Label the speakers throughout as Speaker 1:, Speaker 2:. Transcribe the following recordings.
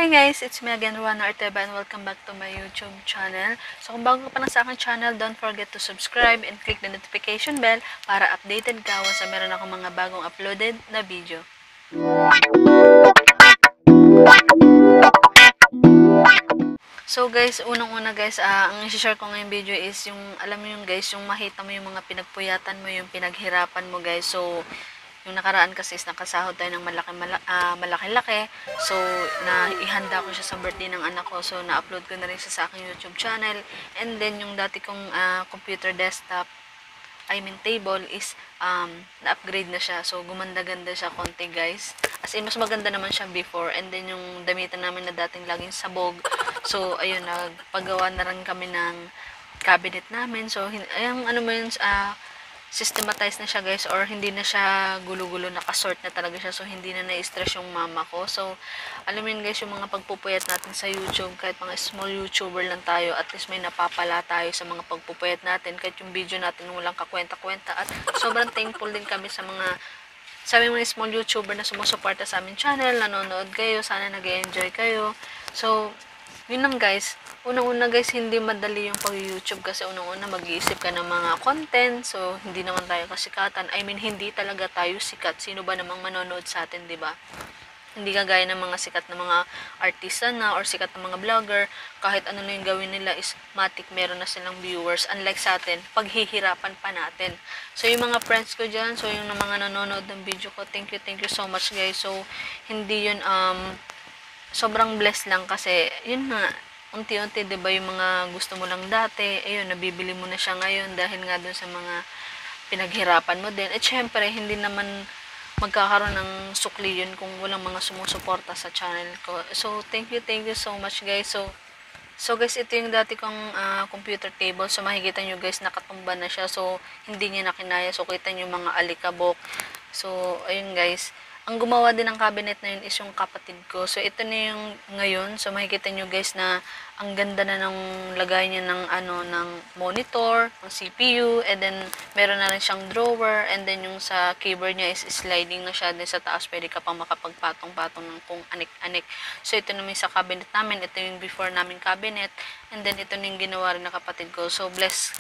Speaker 1: Hi guys, it's me again, Juana Arteba, and welcome back to my YouTube channel. So kung bago ka pa lang sa aking channel, don't forget to subscribe and click the notification bell para updated ka once meron akong mga bagong uploaded na video. So guys, unang-una guys, ang i-share ko ngayong video is yung, alam mo yung guys, yung makita mo yung mga pinagpuyatan mo, yung pinaghirapan mo guys. So, yung nakaraan kasi is nakasahod tayo ng malaki-laki. So, ihanda ko siya sa birthday ng anak ko. So, na-upload ko na rin siya sa aking YouTube channel. And then, yung dati kong computer desktop, table is na-upgrade na siya. So, gumanda-ganda siya konti guys. As in, mas maganda naman siya before. And then, yung damitan namin na dating laging sabog. So, ayun, nagpagawa na rin kami ng cabinet namin. So, ayun, ano mo yun, systematize na siya guys, or hindi na siya gulo-gulo, nakasort na talaga siya. So, hindi na na-stress yung mama ko. So, alam mo yun guys, yung mga pagpupuyat natin sa YouTube, kahit mga small YouTuber lang tayo, at least may napapala tayo sa mga pagpupuyat natin, kahit yung video natin walang kakwenta-kwenta. At sobrang thankful din kami sa mga small YouTuber na sumusuporta sa aming channel, nanonood kayo, sana nag-enjoy kayo. So, yun lang guys. Unang-una guys, hindi madali yung pag-YouTube kasi unang-una mag-iisip ka ng mga content. So, hindi naman tayo kasikatan. Hindi talaga tayo sikat. Sino ba namang manonood sa atin, 'di ba? Hindi kagaya ng mga sikat na mga artista na or sikat na mga vlogger. Kahit ano na yung gawin nila is matik, meron na silang viewers. Unlike sa atin, paghihirapan pa natin. So, yung mga friends ko dyan, so yung mga nanonood ng video ko, thank you so much guys. So, hindi yun, sobrang blessed lang kasi, yun nga, unti-unti, diba, yung mga gusto mo lang dati, ayun, nabibili mo na siya ngayon dahil nga dun sa mga pinaghirapan mo din. At syempre, hindi naman magkakaroon ng sukli yun kung walang mga sumusuporta sa channel ko. So, thank you so much guys. So guys, ito yung dati kong computer table. So, makikita nyo guys, nakatumba na siya. So, hindi niya nakinaya. So, kita nyo mga alikabok. So, ayun guys. Ang gumawa din ng cabinet na yun is yung kapatid ko. So, ito na yung ngayon. So, makikita nyo guys na ang ganda na ng lagay niya ng, ng monitor, ng CPU, and then, meron na rin siyang drawer, and then yung sa keyboard niya is sliding na siya. Then, sa taas, pwede ka pang makapagpatong-patong ng kung anik-anik. So, ito naman sa cabinet namin. Ito yung before namin cabinet. And then, ito na yung ginawa rin ng kapatid ko. So, bless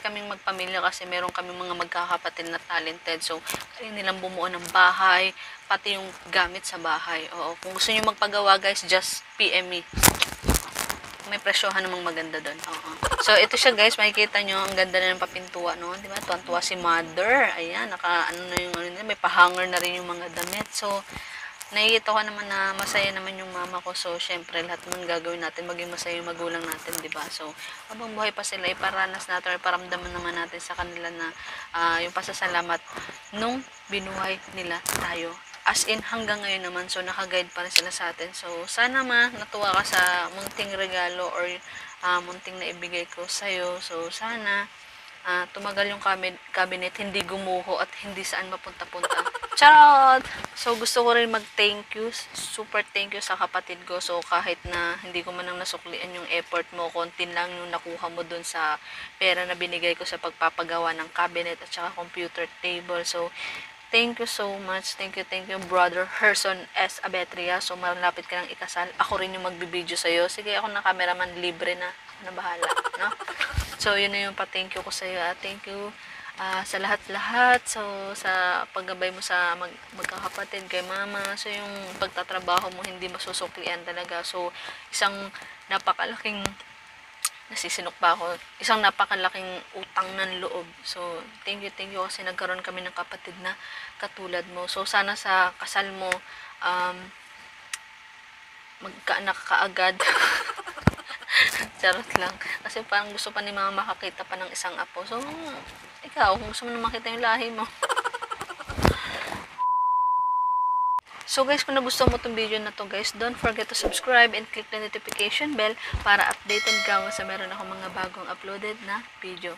Speaker 1: kaming magpamilya kasi meron kaming mga magkakapatid na talented. So, kaya nilang bumuo ng bahay, pati yung gamit sa bahay. Oo, kung gusto nyo magpagawa guys, just PM me. May presyohan namang maganda doon. Oo. So, ito siya guys, makikita nyo, ang ganda na ng papintuwa, no? Diba? Tuwan-tuwa si mother. Ayan, may pahanger na rin yung mga damit. So, nakikita ko naman na masaya naman yung mama ko. So, syempre, lahat naman gagawin natin, maging masaya yung magulang natin, diba? So, habang buhay pa sila, iparanas natin, iparamdaman naman natin sa kanila na yung pasasalamat nung binuhay nila tayo. As in, hanggang ngayon naman, so naka-guide pa rin sila sa atin. So, sana natuwa ka sa munting regalo or munting na ibigay ko sa'yo. So, sana tumagal yung cabinet, hindi gumuho at hindi saan mapunta-punta. Charot! So, gusto ko rin mag-thank you, super thank you sa kapatid ko. So, kahit na hindi ko man nasuklian yung effort mo, konti lang yung nakuha mo dun sa pera na binigay ko sa pagpapagawa ng cabinet at saka computer table. So, thank you so much. Thank you, brother Herson S. Abetria. So, malapit ka ng ikasal. Ako rin yung magbibideo sa'yo. Sige, ako na cameraman, libre na. Ako na bahala, no? So, yun na yung pa-thank you ko sa'yo. Thank you sa lahat-lahat. So, sa paggabay mo sa magkakapatid kay mama. So, yung pagtatrabaho mo, hindi masusuklian talaga. So, isang napakalaking nasisinok pa ako. Isang napakalaking utang ng loob. So, thank you kasi nagkaroon kami ng kapatid na katulad mo. So, sana sa kasal mo, magkaanak ka agad. Charot lang. Kasi parang gusto pa ni mama makakita pa ng isang apo. So, ikaw, kung gusto mo na makita yung lahi mo. So guys, kung nagustuhan mo itong video na to guys, don't forget to subscribe and click the notification bell para updated ka sa meron ako mga bagong uploaded na video.